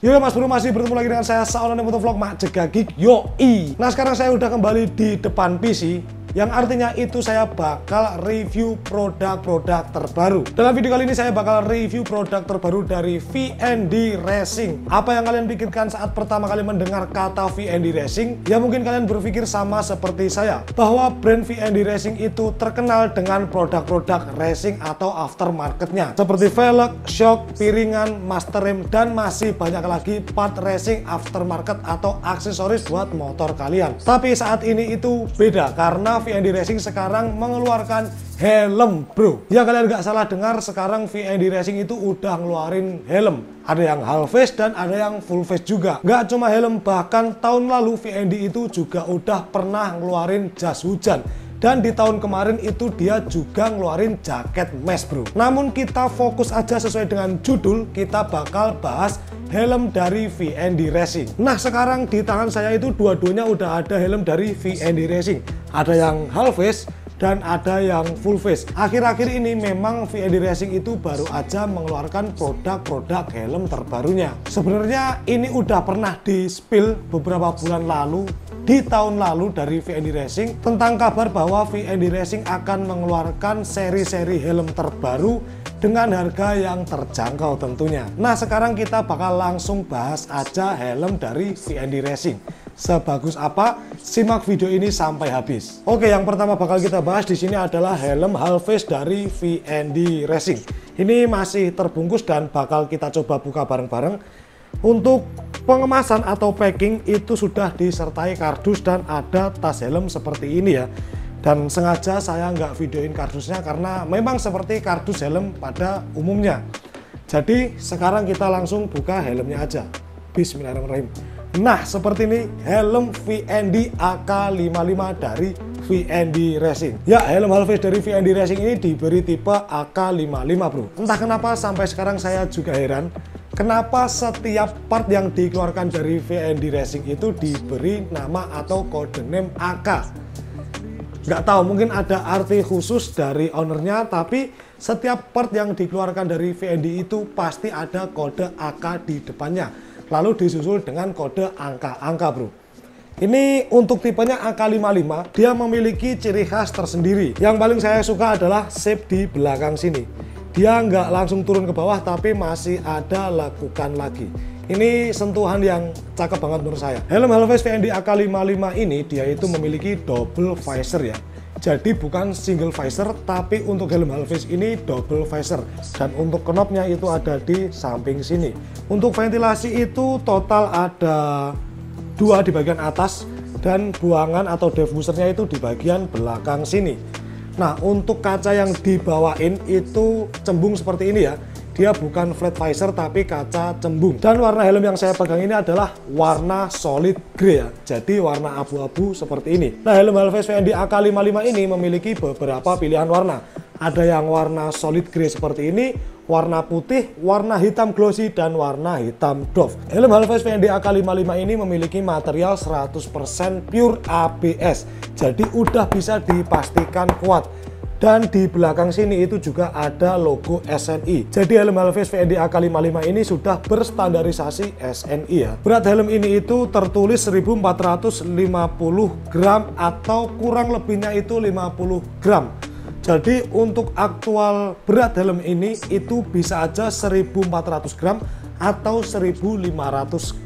Yo Mas Bro, masih bertemu lagi dengan saya Saonan Motovlog Mak Jegagik Yoi. Nah sekarang saya udah kembali di depan PC, yang artinya itu saya bakal review produk-produk terbaru. Dalam video kali ini saya bakal review produk terbaru dari VND Racing. Apa yang kalian pikirkan saat pertama kali mendengar kata VND Racing? Ya mungkin kalian berpikir sama seperti saya, bahwa brand VND Racing itu terkenal dengan produk-produk racing atau aftermarketnya, seperti velg, shock, piringan, master rem, dan masih banyak lagi part racing aftermarket atau aksesoris buat motor kalian. Tapi saat ini itu beda, karena VND Racing sekarang mengeluarkan helm, bro. Ya kalian nggak salah dengar, sekarang VND Racing itu udah ngeluarin helm. Ada yang half face dan ada yang full face juga. Nggak cuma helm, bahkan tahun lalu VND itu juga udah pernah ngeluarin jas hujan. Dan di tahun kemarin itu dia juga ngeluarin jaket mesh, bro. Namun kita fokus aja sesuai dengan judul, kita bakal bahas helm dari VND Racing. Nah sekarang di tangan saya itu dua-duanya udah ada helm dari VND Racing. Ada yang half face dan ada yang full face. Akhir-akhir ini memang VND Racing itu baru aja mengeluarkan produk-produk helm terbarunya. Sebenarnya ini udah pernah di-spill beberapa bulan lalu, di tahun lalu, dari VND Racing, tentang kabar bahwa VND Racing akan mengeluarkan seri-seri helm terbaru dengan harga yang terjangkau tentunya. Nah sekarang kita bakal langsung bahas aja helm dari VND Racing. Sebagus apa? Simak video ini sampai habis. Oke, yang pertama bakal kita bahas di sini adalah helm half face dari VND Racing. Ini masih terbungkus dan bakal kita coba buka bareng-bareng. Untuk pengemasan atau packing itu sudah disertai kardus dan ada tas helm seperti ini ya. Dan sengaja saya nggak videoin kardusnya karena memang seperti kardus helm pada umumnya. Jadi sekarang kita langsung buka helmnya aja. Bismillahirrahmanirrahim. Nah seperti ini helm VND AK55 dari VND Racing. Ya, helm half face dari VND Racing ini diberi tipe AK55, bro. Entah kenapa sampai sekarang saya juga heran, kenapa setiap part yang dikeluarkan dari VND Racing itu diberi nama atau kode name AK. Nggak tahu, mungkin ada arti khusus dari ownernya, tapi setiap part yang dikeluarkan dari VND itu pasti ada kode AK di depannya, lalu disusul dengan kode angka-angka, bro. Ini untuk tipenya AK55, dia memiliki ciri khas tersendiri. Yang paling saya suka adalah shape di belakang sini. Dia nggak langsung turun ke bawah, tapi masih ada lekukan lagi. Ini sentuhan yang cakep banget menurut saya. Helm half face VND AK55 ini dia itu memiliki double visor ya. Jadi bukan single visor, tapi untuk helm half face ini double visor. Dan untuk knopnya itu ada di samping sini. Untuk ventilasi itu total ada 2 di bagian atas dan buangan atau diffusernya itu di bagian belakang sini. Nah untuk kaca yang dibawain itu cembung seperti ini ya. Dia bukan flat visor tapi kaca cembung. Dan warna helm yang saya pegang ini adalah warna solid grey ya. Jadi warna abu-abu seperti ini. Nah helm half face VND AK55 ini memiliki beberapa pilihan warna. Ada yang warna solid grey seperti ini, warna putih, warna hitam glossy, dan warna hitam doff. Helm half face VND AK55 ini memiliki material 100% pure ABS. Jadi udah bisa dipastikan kuat. Dan di belakang sini itu juga ada logo SNI. Jadi helm half face VND AK55 ini sudah berstandarisasi SNI ya. Berat helm ini itu tertulis 1450 gram atau kurang lebihnya itu 50 gram. Jadi untuk aktual berat helm ini itu bisa aja 1400 gram atau 1500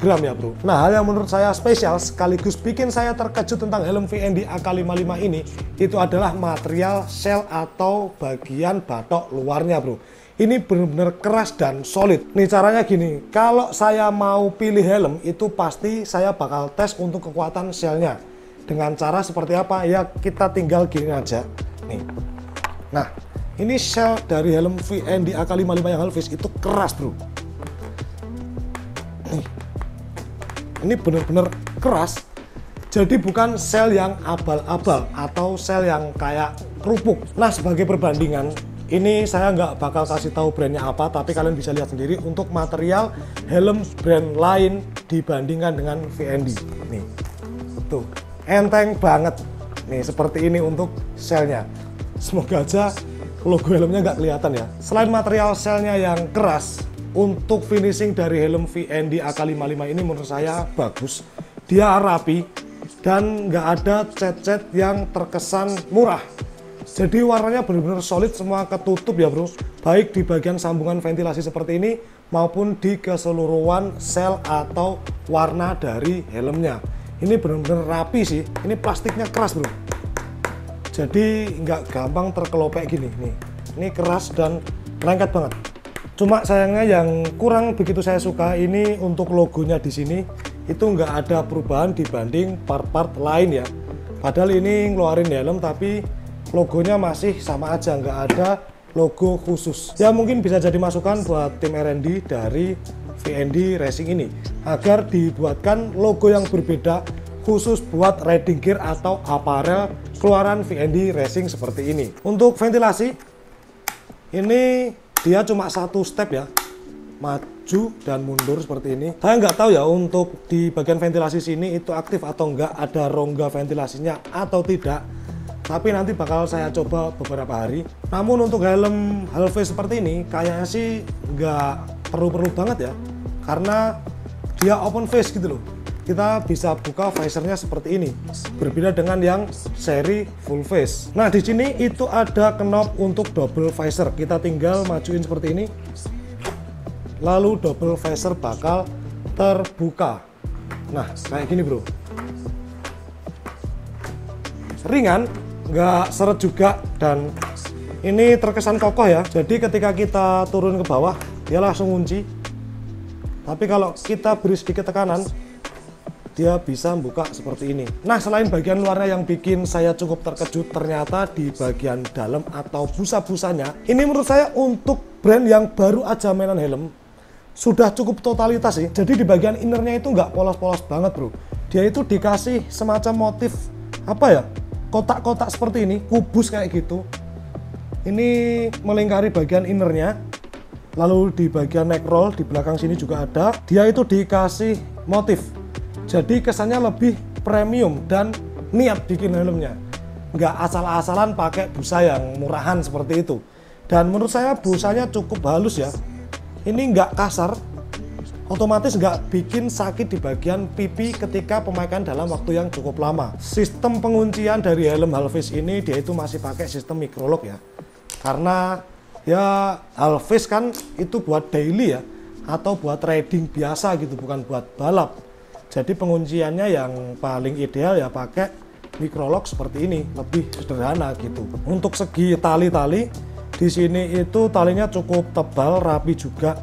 gram ya, bro. Nah hal yang menurut saya spesial sekaligus bikin saya terkejut tentang helm VND AK55 ini itu adalah material shell atau bagian batok luarnya, bro. Ini benar-benar keras dan solid. Nih caranya gini, kalau saya mau pilih helm itu pasti saya bakal tes untuk kekuatan shellnya. Dengan cara seperti apa? Ya kita tinggal gini aja nih. Nah ini shell dari helm VND AK55 yang half face itu keras, bro. Ini benar-benar keras. Jadi bukan sel yang abal-abal atau sel yang kayak kerupuk. Nah sebagai perbandingan, ini saya nggak bakal kasih tahu brandnya apa, tapi kalian bisa lihat sendiri untuk material helm brand lain dibandingkan dengan VND. Nih, tuh enteng banget. Nih seperti ini untuk selnya. Semoga aja logo helmnya nggak kelihatan ya. Selain material selnya yang keras, untuk finishing dari helm VND AK55 ini menurut saya bagus. Dia rapi dan nggak ada cat-cat yang terkesan murah. Jadi warnanya benar-benar solid, semua ketutup ya bro. Baik di bagian sambungan ventilasi seperti ini maupun di keseluruhan sel atau warna dari helmnya. Ini benar-benar rapi sih. Ini plastiknya keras bro. Jadi nggak gampang terkelopek gini nih. Ini keras dan lengket banget. Cuma sayangnya yang kurang begitu saya suka ini untuk logonya di sini itu nggak ada perubahan dibanding part-part lain ya. Padahal ini ngeluarin helm tapi logonya masih sama aja, nggak ada logo khusus. Ya mungkin bisa jadi masukan buat tim R&D dari VND Racing ini agar dibuatkan logo yang berbeda khusus buat riding gear atau apparel keluaran VND Racing seperti ini. Untuk ventilasi ini dia cuma satu step ya, maju dan mundur seperti ini. Saya nggak tahu ya untuk di bagian ventilasi sini itu aktif atau enggak, ada rongga ventilasinya atau tidak. Tapi nanti bakal saya coba beberapa hari. Namun untuk helm half-face seperti ini kayaknya sih nggak perlu-perlu banget ya, karena dia open face gitu loh. Kita bisa buka visornya seperti ini, berbeda dengan yang seri full face. Nah di sini itu ada knob untuk double visor, kita tinggal majuin seperti ini, lalu double visor bakal terbuka. Nah kayak gini bro, ringan, nggak seret juga, dan ini terkesan kokoh ya. Jadi ketika kita turun ke bawah dia langsung kunci, tapi kalau kita beri sedikit tekanan dia bisa buka seperti ini. Nah selain bagian luarnya yang bikin saya cukup terkejut, ternyata di bagian dalam atau busa-busanya ini menurut saya untuk brand yang baru aja mainan helm sudah cukup totalitas sih. Jadi di bagian innernya itu nggak polos-polos banget bro. Dia itu dikasih semacam motif apa ya, kotak-kotak seperti ini, kubus kayak gitu. Ini melingkari bagian innernya. Lalu di bagian neck roll di belakang sini juga ada. Dia itu dikasih motif. Jadi kesannya lebih premium dan niat bikin helmnya. Nggak asal-asalan pakai busa yang murahan seperti itu. Dan menurut saya busanya cukup halus ya. Ini nggak kasar, otomatis nggak bikin sakit di bagian pipi ketika pemakaian dalam waktu yang cukup lama. Sistem penguncian dari helm half-face ini dia itu masih pakai sistem micro lock ya. Karena ya half-face kan itu buat daily ya, atau buat riding biasa gitu, bukan buat balap. Jadi pengunciannya yang paling ideal ya pakai micro lock seperti ini, lebih sederhana gitu. Untuk segi tali-tali di sini itu talinya cukup tebal, rapi juga.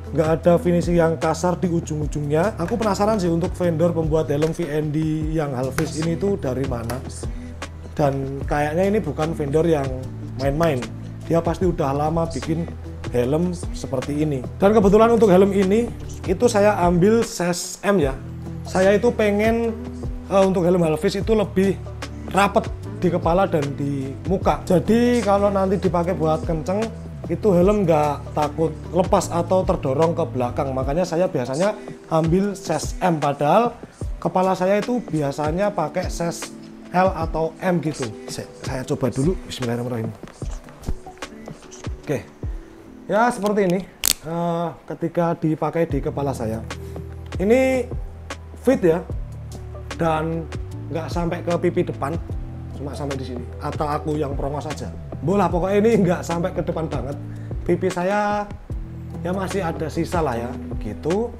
Nggak ada finishing yang kasar di ujung-ujungnya. Aku penasaran sih untuk vendor pembuat helm VND yang half-face ini tuh dari mana. Dan kayaknya ini bukan vendor yang main-main. Dia pasti udah lama bikin helm seperti ini. Dan kebetulan untuk helm ini itu saya ambil size M ya. Saya itu pengen untuk helm half-face itu lebih rapet di kepala dan di muka. Jadi kalau nanti dipakai buat kenceng itu helm nggak takut lepas atau terdorong ke belakang. Makanya saya biasanya ambil size M, padahal kepala saya itu biasanya pakai size L atau M gitu. Saya coba dulu, bismillahirrahmanirrahim. Oke, ya seperti ini ketika dipakai di kepala saya. Ini fit ya, dan nggak sampai ke pipi depan, cuma sampai di sini. Atau aku yang prongos saja. Bola pokoknya ini nggak sampai ke depan banget. Pipi saya ya masih ada sisa lah ya, gitu.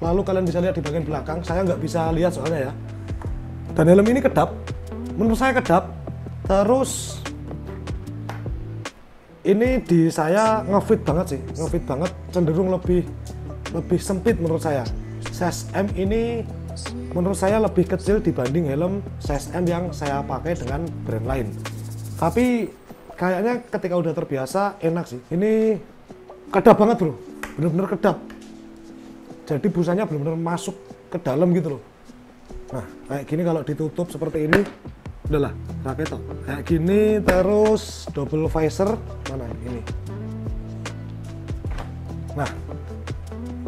Lalu kalian bisa lihat di bagian belakang, saya nggak bisa lihat soalnya ya. Dan helm ini kedap, menurut saya kedap. Terus ini di saya ngefit banget sih, ngefit banget, cenderung lebih sempit menurut saya. Size M ini menurut saya lebih kecil dibanding helm size M yang saya pakai dengan brand lain. Tapi kayaknya ketika udah terbiasa enak sih. Ini kedap banget bro, bener-bener kedap. Jadi busanya bener-bener masuk ke dalam gitu loh. Nah kayak gini kalau ditutup seperti ini, udahlah raketo. Kayak gini, terus double visor mana ini. Nah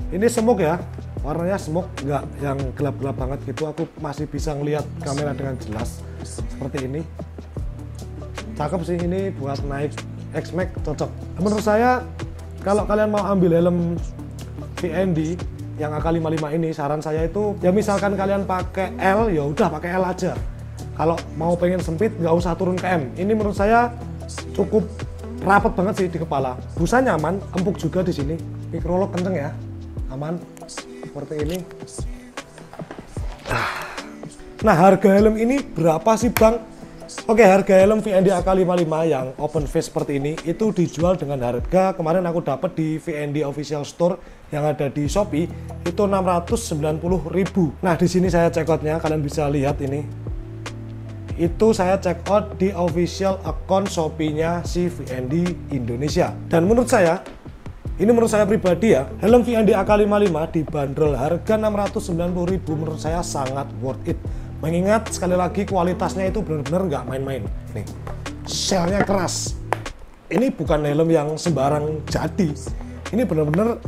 ini smoke ya. Warnanya smoke, nggak yang gelap-gelap banget gitu. Aku masih bisa ngelihat kamera dengan jelas seperti ini. Cakep sih, ini buat naik X-Max cocok. Menurut saya kalau kalian mau ambil helm VND yang AK55 ini, saran saya itu ya misalkan kalian pakai L, ya udah pakai L aja. Kalau mau pengen sempit nggak usah turun ke M. Ini menurut saya cukup rapat banget sih di kepala. Busa nyaman, empuk juga di sini. Microlock kenceng ya, aman seperti ini. Nah, harga helm ini berapa sih Bang? Oke, harga helm VND AK55 yang open face seperti ini itu dijual dengan harga kemarin aku dapat di VND official store yang ada di Shopee itu 690.000. Nah, di sini saya check outnya, kalian bisa lihat ini. Itu saya check out di official account Shopee-nya si VND Indonesia. Dan menurut saya, ini menurut saya pribadi ya, helm VND AK55 dibanderol harga 690.000 menurut saya sangat worth it. Mengingat sekali lagi kualitasnya itu benar-benar nggak main-main. Nih, shellnya keras. Ini bukan helm yang sembarang jadi. Ini benar-benar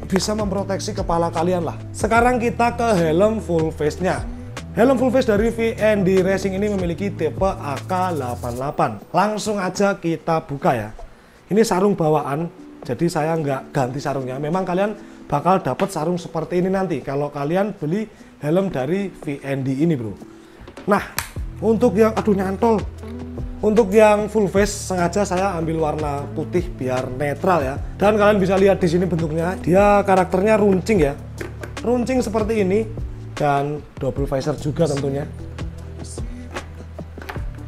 bisa memproteksi kepala kalian lah. Sekarang kita ke helm full face-nya. Helm full face dari VND Racing ini memiliki tipe AK88. Langsung aja kita buka ya. Ini sarung bawaan, jadi saya nggak ganti sarungnya. Memang kalian bakal dapat sarung seperti ini nanti kalau kalian beli helm dari VND ini bro. Nah, untuk yang nyantol, untuk yang full face sengaja saya ambil warna putih biar netral ya. Dan kalian bisa lihat di sini bentuknya, dia karakternya runcing ya, runcing seperti ini dan double visor juga tentunya.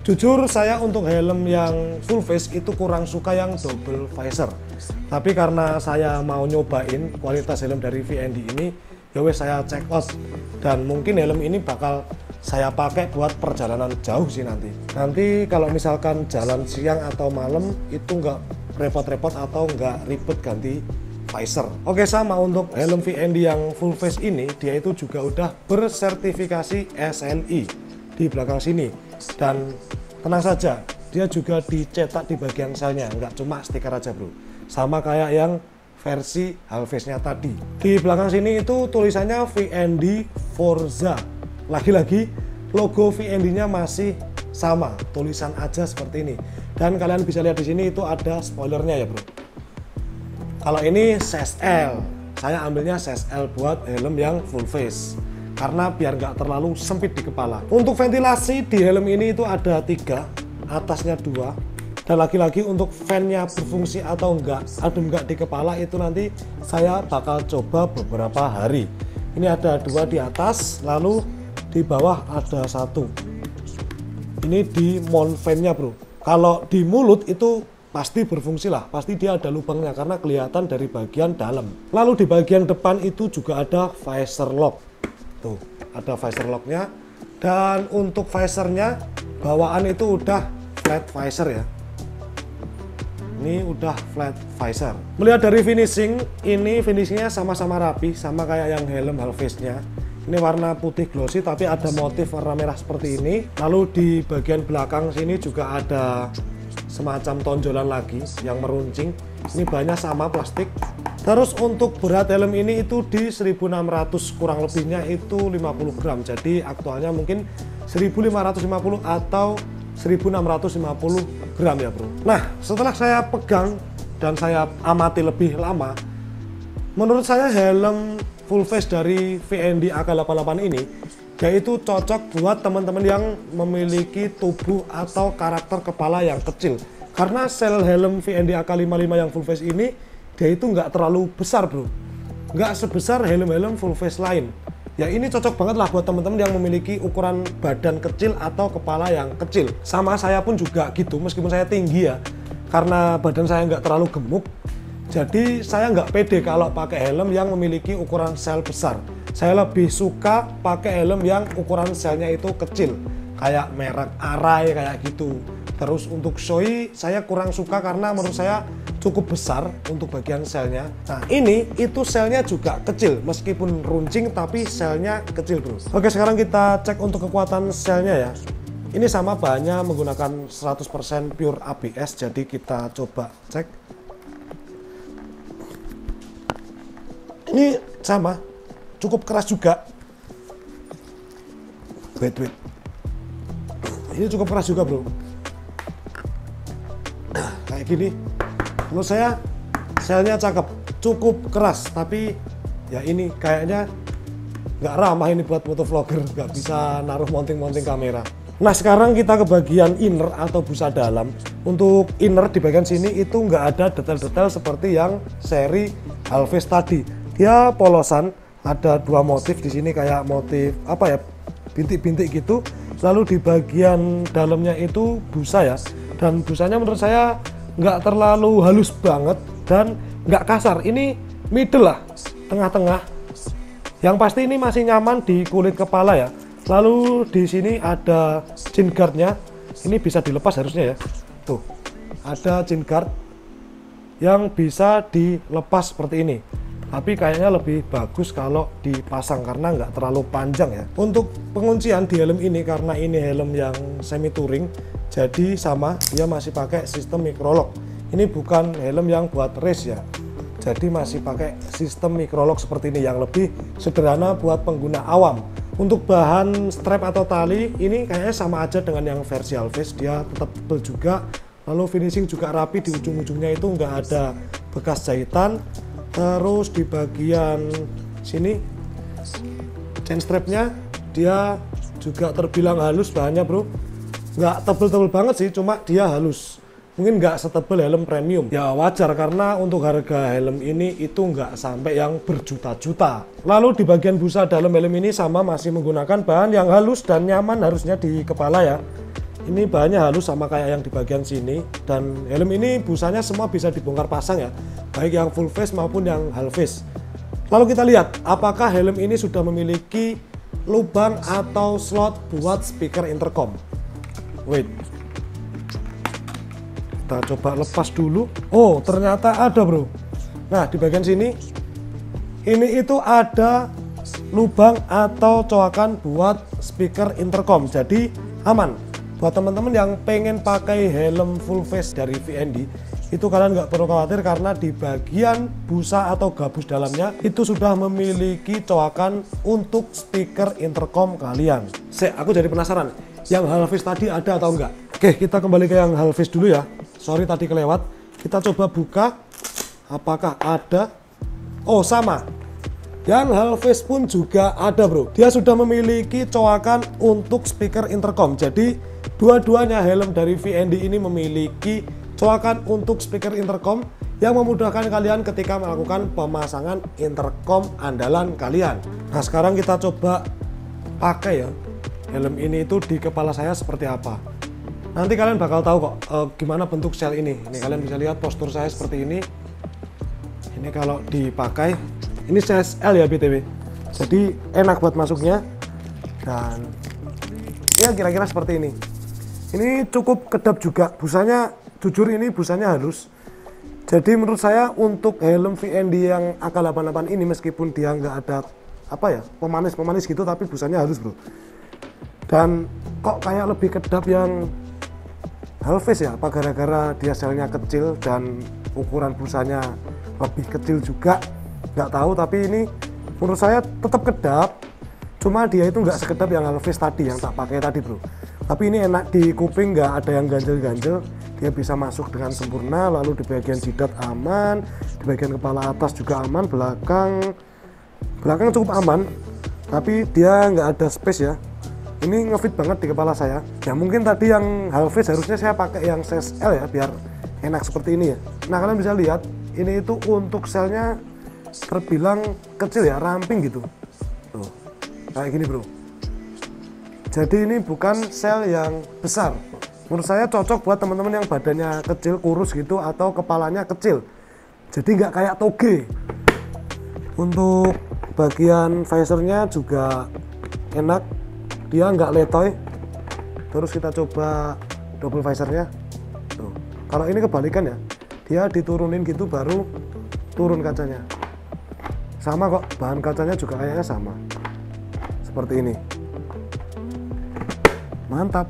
Jujur saya untuk helm yang full face itu kurang suka yang double visor. Tapi karena saya mau nyobain kualitas helm dari VND ini, ya wes saya check out. Dan mungkin helm ini bakal saya pakai buat perjalanan jauh sih nanti. Nanti kalau misalkan jalan siang atau malam itu nggak repot-repot atau nggak ribet ganti visor. Oke, sama untuk helm VND yang full face ini, dia itu juga udah bersertifikasi SNI di belakang sini. Dan tenang saja, dia juga dicetak di bagian selnya, nggak cuma stiker aja bro. Sama kayak yang versi half-face-nya tadi. Di belakang sini itu tulisannya VND Forza. Lagi-lagi logo VND-nya masih sama, tulisan aja seperti ini. Dan kalian bisa lihat di sini itu ada spoilernya ya bro. Kalau ini size L, saya ambilnya size L buat helm yang full face karena biar nggak terlalu sempit di kepala. Untuk ventilasi di helm ini itu ada 3, atasnya 2. Dan lagi-lagi untuk fan-nya berfungsi atau enggak, adem enggak di kepala itu nanti saya bakal coba beberapa hari. Ini ada 2 di atas, lalu di bawah ada 1. Ini di mount fan-nya bro. Kalau di mulut itu pasti berfungsi lah, pasti dia ada lubangnya karena kelihatan dari bagian dalam. Lalu di bagian depan itu juga ada visor lock. Tuh, ada visor locknya. Dan untuk visornya bawaan itu udah flat visor ya. Ini udah flat visor. Melihat dari finishing, ini finishingnya sama-sama rapi, sama kayak yang helm half face-nya. Ini warna putih glossy tapi ada motif warna merah seperti ini. Lalu di bagian belakang sini juga ada semacam tonjolan lagi yang meruncing. Ini banyak sama plastik. Terus untuk berat helm ini itu di 1600, kurang lebihnya itu 50 gram. Jadi aktualnya mungkin 1550 atau 1650 gram ya bro. Nah, setelah saya pegang dan saya amati lebih lama, menurut saya helm full face dari VND AK88 ini yaitu cocok buat teman-teman yang memiliki tubuh atau karakter kepala yang kecil. Karena sel helm VND AK55 yang full face ini dia itu nggak terlalu besar bro, nggak sebesar helm-helm full face lain. Ya ini cocok banget lah buat teman-teman yang memiliki ukuran badan kecil atau kepala yang kecil. Sama saya pun juga gitu, meskipun saya tinggi ya, karena badan saya nggak terlalu gemuk, jadi saya nggak pede kalau pakai helm yang memiliki ukuran sel besar. Saya lebih suka pakai helm yang ukuran selnya itu kecil, kayak merek Arai kayak gitu. Terus untuk Shoei saya kurang suka karena menurut saya cukup besar untuk bagian selnya. Nah ini itu selnya juga kecil, meskipun runcing tapi selnya kecil bro. Oke, sekarang kita cek untuk kekuatan selnya ya. Ini sama bahannya menggunakan 100% pure ABS, jadi kita coba cek. Ini sama, cukup keras juga. Wait. Ini cukup keras juga bro. Kayak gini. Menurut saya selnya cakep. cukup keras, tapi ya ini kayaknya nggak ramah ini buat motovlogger, nggak bisa naruh mounting kamera. Nah sekarang kita ke bagian inner atau busa dalam. Untuk inner di bagian sini itu nggak ada detail-detail seperti yang seri Halface tadi. Dia polosan, ada dua motif di sini kayak motif apa ya, bintik-bintik gitu. Lalu di bagian dalamnya itu busa ya, dan busanya menurut saya nggak terlalu halus banget dan nggak kasar. Ini middle lah, tengah-tengah. Yang pasti ini masih nyaman di kulit kepala ya. Lalu di sini ada chin guardnya, ini bisa dilepas harusnya ya. Tuh, ada chin guard yang bisa dilepas seperti ini. Tapi kayaknya lebih bagus kalau dipasang karena nggak terlalu panjang ya. Untuk penguncian di helm ini, karena ini helm yang semi touring, jadi sama, dia masih pakai sistem microlock. Ini bukan helm yang buat race ya. Jadi masih pakai sistem microlock seperti ini yang lebih sederhana buat pengguna awam. Untuk bahan strap atau tali ini kayaknya sama aja dengan yang versi Halface, dia tetap tebal juga. Lalu finishing juga rapi, di ujung-ujungnya itu nggak ada bekas jahitan. Terus di bagian sini chain strapnya dia juga terbilang halus bahannya bro, nggak tebel-tebel banget sih, cuma dia halus. Mungkin nggak setebal helm premium. Ya wajar karena untuk harga helm ini itu nggak sampai yang berjuta-juta. Lalu di bagian busa dalam helm ini sama, masih menggunakan bahan yang halus dan nyaman harusnya di kepala ya. Ini bahannya halus sama kayak yang di bagian sini. Dan helm ini busanya semua bisa dibongkar pasang ya, baik yang full face maupun yang half face. Lalu kita lihat apakah helm ini sudah memiliki lubang atau slot buat speaker intercom. Wait, kita coba lepas dulu. Oh ternyata ada bro. Nah di bagian sini ini itu ada lubang atau coakan buat speaker intercom, jadi aman buat teman-teman yang pengen pakai helm full face dari VND. Itu kalian nggak perlu khawatir karena di bagian busa atau gabus dalamnya itu sudah memiliki coakan untuk speaker intercom kalian. Aku jadi penasaran, yang Halface tadi ada atau enggak? Oke, kita kembali ke yang Halface dulu ya. Sorry tadi kelewat. Kita coba buka, apakah ada? Oh sama, yang Halface pun juga ada bro. Dia sudah memiliki coakan untuk speaker intercom. Jadi dua-duanya helm dari VND ini memiliki coakan untuk speaker intercom yang memudahkan kalian ketika melakukan pemasangan intercom andalan kalian. Nah sekarang kita coba pakai ya helm ini itu di kepala saya seperti apa. Nanti kalian bakal tahu kok gimana bentuk sel ini. Ini kalian bisa lihat postur saya seperti ini. Ini kalau dipakai, ini size L ya BTW. Jadi enak buat masuknya. Dan ya kira-kira seperti ini. Ini cukup kedap juga. Busanya, jujur ini busanya halus. Jadi menurut saya untuk helm VND yang AK88 ini, meskipun dia nggak ada apa ya pemanis gitu, tapi busanya halus bro. Dan kok kayak lebih kedap yang Halface ya, apa gara-gara dia selnya kecil dan ukuran busanya lebih kecil juga, nggak tahu. Tapi ini menurut saya tetap kedap, cuma dia itu nggak sekedap yang Halface tadi yang tak pakai tadi bro. Tapi ini enak di kuping, nggak ada yang ganjel-ganjel, dia bisa masuk dengan sempurna. Lalu di bagian jidat aman, di bagian kepala atas juga aman, belakang cukup aman, tapi dia nggak ada space ya. Ini ngefit banget di kepala saya. Ya mungkin tadi yang Halface harusnya saya pakai yang size L ya, biar enak seperti ini ya. Nah kalian bisa lihat, ini itu untuk selnya terbilang kecil ya, ramping gitu. Tuh, kayak gini bro. Jadi ini bukan sel yang besar. Menurut saya cocok buat teman-teman yang badannya kecil, kurus gitu, atau kepalanya kecil. Jadi nggak kayak toge. Untuk bagian visornya juga enak, dia nggak letoy. Terus kita coba double visornya. Tuh. Kalau ini kebalikan ya, dia diturunin gitu baru turun kacanya. Sama kok, bahan kacanya juga kayaknya sama. Seperti ini. Mantap.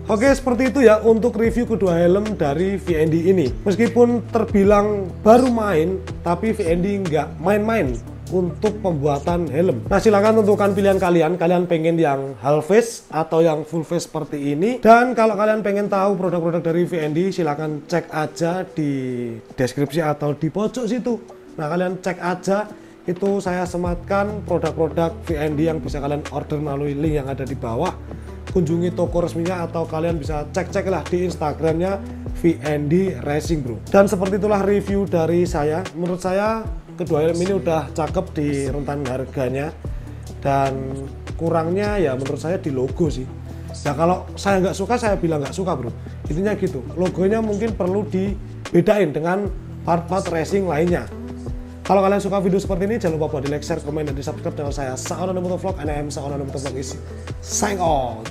Oke, seperti itu ya untuk review kedua helm dari VND ini. Meskipun terbilang baru main, tapi VND nggak main-main untuk pembuatan helm. Nah, silahkan tentukan pilihan kalian pengen yang half face atau yang full face seperti ini. Dan kalau kalian pengen tahu produk-produk dari VND, silahkan cek aja di deskripsi atau di pojok situ. Nah, kalian cek aja, itu saya sematkan produk-produk VND yang bisa kalian order melalui link yang ada di bawah. Kunjungi toko resminya atau kalian bisa cek-cek lah di Instagramnya VND Racing Bro. Dan seperti itulah review dari saya. Menurut saya kedua helm ini udah cakep di rentan harganya, dan kurangnya ya menurut saya di logo sih. Ya kalau saya nggak suka, saya bilang nggak suka bro, intinya gitu. Logonya mungkin perlu dibedain dengan part-part racing lainnya. Kalau kalian suka video seperti ini, jangan lupa buat di like, share, komen, dan di subscribe channel saya. Saono Motovlog, and I am Saono Motovlog is sign out.